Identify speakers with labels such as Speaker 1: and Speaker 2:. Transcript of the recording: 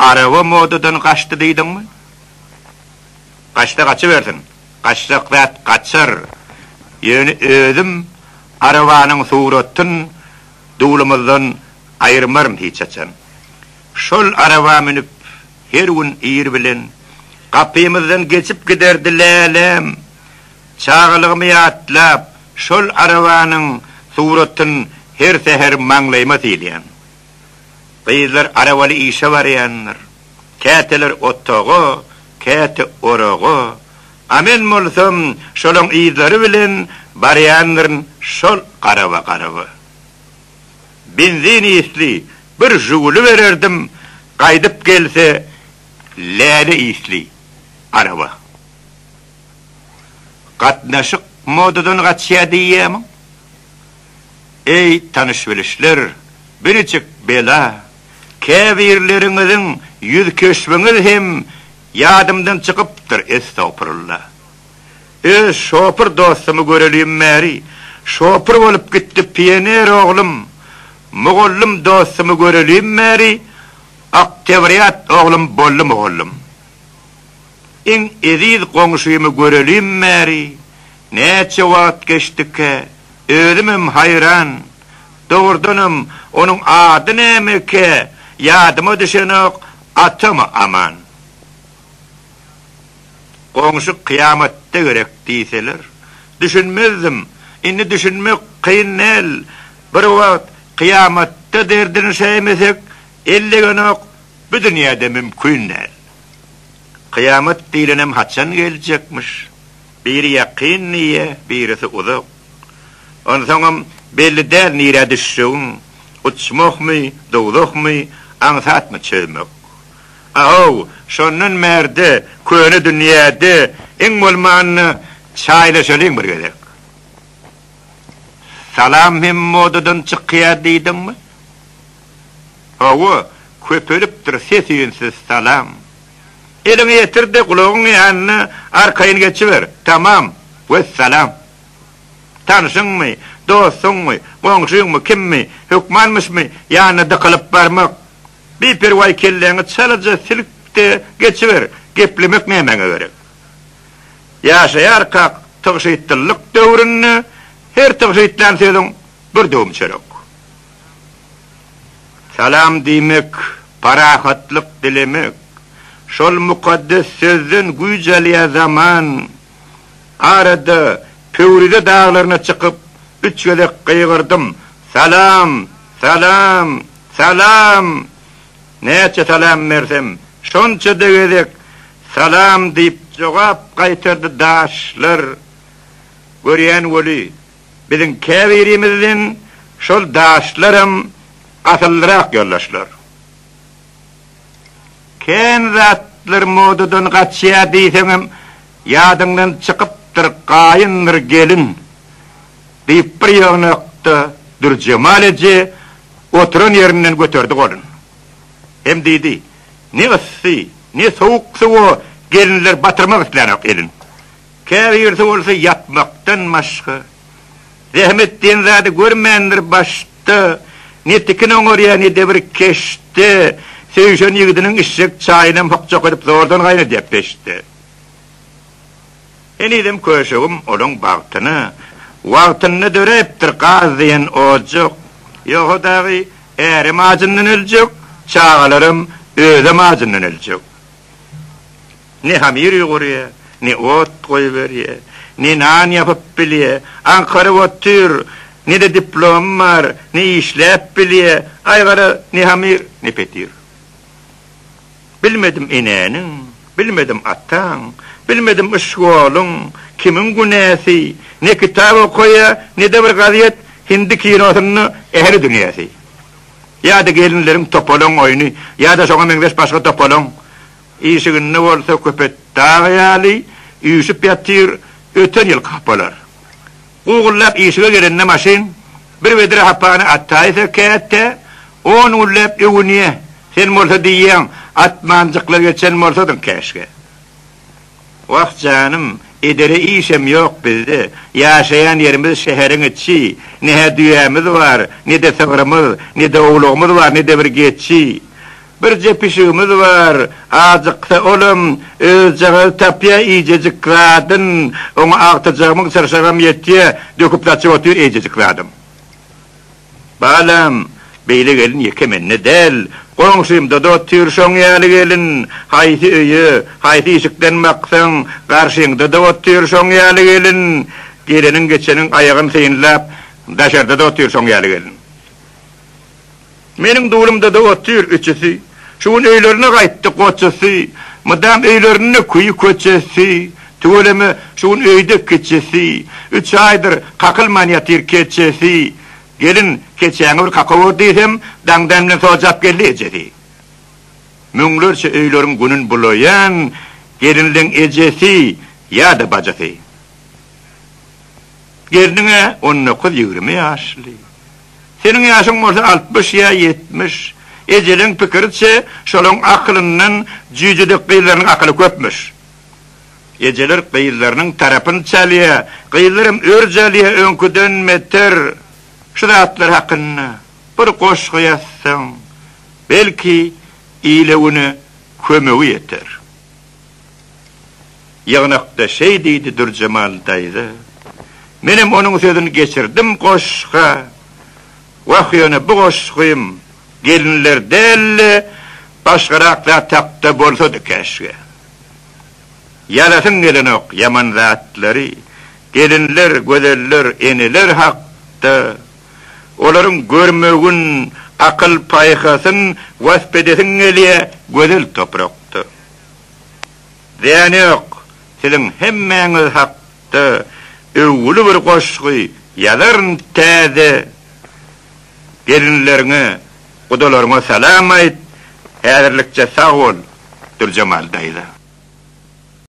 Speaker 1: araba modadan kaçtı deydin mi? Kaçta kaçıverdin? Kaçta kaçar. Yani özüm arabanın suratın dulumuzdan ayırmarım hiç açan. Şol araba minip her gün iyir bilen kapıyımızdan geçip giderdi lelem. Çağılığımı atlap şol arabanın suratın her seher manglayma diyen. Kıyızlar arabalı işe varayanlar. Käteler otoğu, käte oroğu. Amen molsam şolun iyizleri bilen barayanların şol karaba. Benzin isli bir jugulu verirdim. Kaydıp gelse lele isli araba. Katnaşık modadan kaçya diyemem. Ey tanış bilişler, biricik bela, kebirlerinizin yüz köşbünüz hem yadımdan çıkıptır estağfurullah. Şoför dostumu göreliyim meri, şoför olup gitti piyener oğlum, muğullum dostumu göreliyim meri, aktevriyat oğlum bollum oğlum. En eziz komşuyumu göreliyim meri, neçe vaat geçti ki, özümüm hayran, doğurdanım onun adı neymi ki, yadıma düşen atımı aman. Komşu kıyamette görek deyseler, düşünmezdim, inni düşünmek kıyın el, bir vaat kıyamette derdini şeymesek, 50 gün bu dünyada mümkün el. Kıyamet değilinem haçan gelecekmiş, biri yakın niye, birisi uzak. Ondan sonra belli der nire düşsün, uçmak mı, doğuluk mu, ansat mı çözmek. Aho, şonun merde, köyünü dünyada, en olmanını çayla söyleyin bir gerek. Salam hem modadan çıkıya deydin mi? Aho, köpölüptür sesiyinsiz salam. Elini yetir de kulağın yanına arkayını geçiver. Tamam, vesselam. Tanışın mı, dostun mu, komşun mu, kim mi, hükmanmış mı, yanında kalıp varmak. Bir pervay kelleğini çalıca silip de geçiver, geplemek nemene gerek. Yaşayar kak, tıgşıytıllık dövrünü, her tıgşıytlan sözün bir doğum çörek. Salam demek, parahatlık dilemek, şol mukaddes sözün güceliye zaman, arada, Pövride dağlarına çıkıp, 3 gelek kıygırdım. Salam, salam, salam. Neçe salam versem, şonça da gelek, salam deyip cevap kaytırdı daşlar. Görüyen voli, bizim kevirimizden, şol daşlarım asıllırak yollaşlar. Ken zatlar modadan kaçıya deysem, yadından çıkıp, kayındır gelin deyip bir yanakta dur cemalece oturun yerinden götürdük olun. Hem dedi, ne ıssı, ne soğuk soğuk gelinler batırmak isteyenek elin. Kevir olsa yatmaktan başka. Zahmettin zaten görmeyendir başta. Ne tikin oraya ne de bir keşte. Sevişen yıgıdının işçek çayına bakacak edip zordan gayrı deyip peşti. Enidim köşeğim onun vaktını döreptir qaziyen olacak. Yok dağı erim ağacından ölecek, çağalarım özüm ağacından ölecek. Ne hamir yuğuruya, ne ot koyuveriya, ne nan yapıp biliye, Ankara otur, ne de diplom var, ne işlep biliye, aygara ne hamir, ne petir. Bilmedim inenin, bilmedim atan, bilmedim ışgolun, kimin günesi, ne kitap okuya, ne de bir gazet, hindi kinosunu ehli dünyası. Ya da gelinlerin topolon oyunu, ya da sonra mengeş başka topolon. İşi günü olsa köpet dağıyali, yüzüp yatır, öten yıl kapalar. Uğullap işe gelinne maşin, bir vedre hapane attaysa kette, 10 ullap evuniye, sen morsa diyen, atmancıklar geçen morsadın keşke. Vah canım, edere işem yok bizde. Yaşayan yerimiz şehrin içi. Ne düğemiz var, ne de sığırımız, ne de oğluğumuz var, ne de bir geçi. bir jepişimiz var. Azıqsa olum özjağı tapya ijejikladın. Onu aqtacağımın sarşagam yettiye döküp taçı otur ejejikladым. Balam beyle gelin yekemenne del. Qoňşymda da oturşoň ýaly gelin. Haýsy öýe, haýsy işikden maksaň, garşyňda da oturşoň ýaly gelin. Gelenin geçenin ayağın seýinläp, daşarda da oturşoň ýaly gelin. Meniň dulumda da otur üçesi. Şuň öýlerine gaýtdy goçasy, madam öýlerine kuýy köçesi, töleme şuň öýde keçesi, 3 aýdyr kakylman ýatyr keçesi. Gelin keçäňe bir kakaw diýsem, daňdan bilen sojap geldi ejedi. Müňlerçe öýleriň günün bulayan, gelinliň ejesi ýa-da bajasy. Geliniňe 19-20 ýaşly. Senin ýaşyň bolsa 60 ýa 70. Ejeliň pikirçe şolaň aklyndan jüjüde gyýlaryň akly köpmüş. Ejeler gyýlarynyň tarapyn çalýa, gyýlarym örjelýe öňküden meter. Şuratlar hakkında bir koşku yazsan, belki iyilewini kömegi yeter. Ýagnakda şey diýdi Durjamal daýdy. Menem onuň sözüni geçirdim koşka. Wahyony bu koşkym gelinler del başgarakda tapda bolsa-da käşge. Ýalasyn gelenok yaman zatlary, gelinler, gözeller, eniler hakda olaryň görmegin akyl paýhasyn waspedesin gelýe gözel toprakdy. Diýeni yok, siziň hemmeňiz hakda öwgüli bir goşgy ýalaryn täze gelinlerine, gudalaryňa salam aýt, häzirlikçe sag bol, Durjamal daýdy.